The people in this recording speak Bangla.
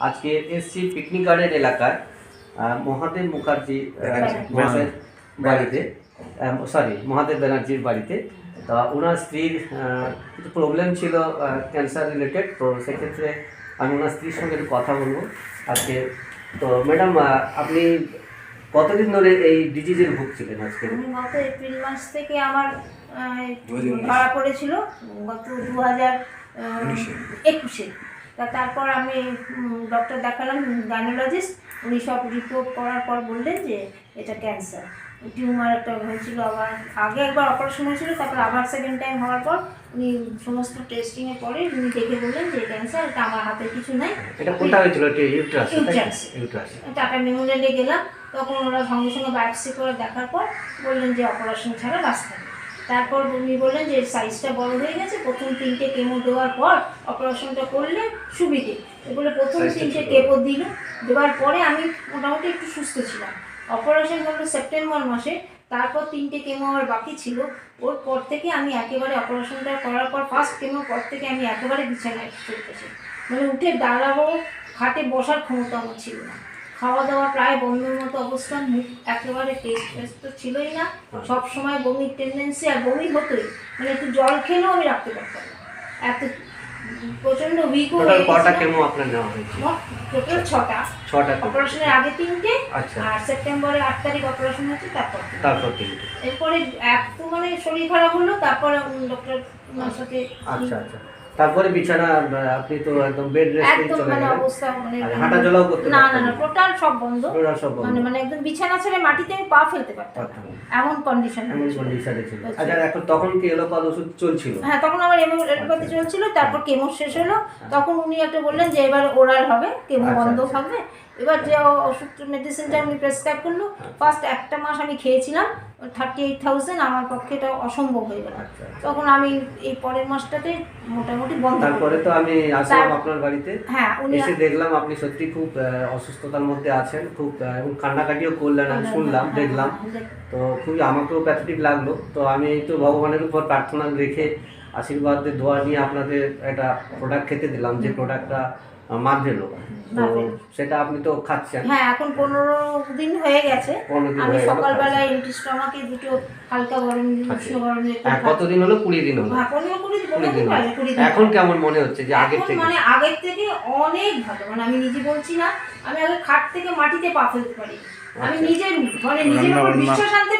আজকে এসছি পিকনিক গার্ডেন এলাকায় মহাদেব মুখার্জি মহাশয়ের বাড়িতে, মহাদেব ব্যানার্জির বাড়িতে। তা ওনার স্ত্রীর কিছু প্রবলেম ছিল ক্যান্সার রিলেটেড, তো সেক্ষেত্রে আমি ওনার স্ত্রীর সঙ্গে একটু কথা বলবো আজকে। তো ম্যাডাম, আপনি কতদিন ধরে এই ডিজিজের ভুগছিলেন? আজকে গত এপ্রিল মাস থেকে আমার ধরা পড়েছিল, গত 2021-এ। তারপর আমি ডক্টর দেখালাম, গাইনোলজিস্ট। উনি সব রিপোর্ট করার পর বললেন যে এটা ক্যান্সার, টিউমার একটা হয়েছিল। আবার আগে একবার অপারেশন হয়েছিল, তারপর আবার সেকেন্ড টাইম হওয়ার পর উনি সমস্ত টেস্টিংয়ের পরে উনি দেখে বললেন যে ক্যান্সার, এটা আমার হাতে কিছু নাই। এটা কোনটা হয়েছিল? টাটা মেমোরিয়ালে গেলাম, তখন ওরা সঙ্গে সঙ্গে বায়োপসি করে দেখার পর বললেন যে অপারেশন ছাড়া রাস্তা নেই। তারপর উনি বললেন যে সাইজটা বড় হয়ে গেছে, প্রথম 3টে কেমো দেওয়ার পর অপারেশনটা করলে সুবিধে। এগুলো প্রথম 3টে কেমো দিল, দেওয়ার পরে আমি মোটামুটি একটু সুস্থ ছিলাম। অপারেশন হলো সেপ্টেম্বর মাসে, তারপর 3টে কেমো আমার বাকি ছিল। ওর পর থেকে আমি একেবারে অপারেশনটা করার পর ফার্স্ট কেমোর পর থেকে আমি একেবারে বিছানায় চলতেছি, মানে উঠে দাঁড়াবো, খাটে বসার ক্ষমতা আমার ছিল না। খাওয়া দাওয়া প্রায় বন্ধের মতো অবস্থা, মুখ একেবারে টেস্ট তো ছিলই না, সব সময় বমির টেন্ডেন্সি, আর বমি হতোই, মানে একটু জল খেলেও আমি রাখতে পারতাম না, এত প্রচন্ড উইক হয়ে গেছে। কটা কেমো আপনার নেওয়া হয়েছে? টোটাল 6টা। অপারেশনের আগে 3টে, আর সেপ্টেম্বরের 8 তারিখ অপারেশন হয়েছে, তারপর 3টে। এরপরে এত মানে শরীর খারাপ হলো, তারপরে ডক্টর সাথে তারপরে বিছানা, আপনি তো একদম বেড রেস্টে চলে গেলেন, অবস্থা মানে হাঁটা চলাও করতে না, টোটাল সব বন্ধ। মানে একদম বিছানা ছেড়ে মাটিতে আমি পা ফেলতে পারতাম, এমন কন্ডিশনে ছিল। আচ্ছা, এখন তখন কি এলোপাত ওষুধ চলছিল? হ্যাঁ, তখন আমার এলোপাতি চলছিল। তারপর কেমো শেষ হলো, তখন উনি একটা বললেন যে এবার ওরাল হবে, কেমো বন্ধ থাকবে। এবার যে ওষুধ মেডিসিনটা উনি প্রেসক্রাইব করলো, ফার্স্ট একটা মাস আমি খেয়েছিলাম, 38,000 আমার পক্ষে এটা অসম্ভব হয়ে গেল। তখন আমি এই পরের মাসটাতে মোটামুটি বন্ধ। তারপরে তো আমি আসলাম আপনার বাড়িতে, হ্যাঁ, এসে দেখলাম আপনি সত্যি খুব অসুস্থতার মধ্যে আছেন, খুব এবং কান্নাকাটিও করলেন, আমি শুনলাম, দেখলাম। তো খুবই আমাকেও প্যাথেটিক লাগলো। তো আমি তো ভগবানের উপর প্রার্থনা রেখে আশীর্বাদের দোয়া নিয়ে আপনাদের একটা প্রোডাক্ট খেতে দিলাম, যে প্রোডাক্টটা মাঝেলো। তো সেটা আপনি তো খাচ্ছেন। হ্যাঁ, এখন 15 দিন হয়ে গেছে। আমি সকালবেলায় এমটি স্টমাকে দুটো হালকা গরম উষ্ণ গরম কতদিন হলো? 20 দিন হলো। হ্যাঁ, 15 দিন। এখন কেমন মনে হচ্ছে যে আগের থেকে? মানে আগের থেকে অনেক ভালো। মানে আমি নিজে বলছি না, আমি আগে খাট থেকে মাটিতে পা ফেলতে পারি, আমি নিজের মানে নিজের উপর বিশ্বাস আনতে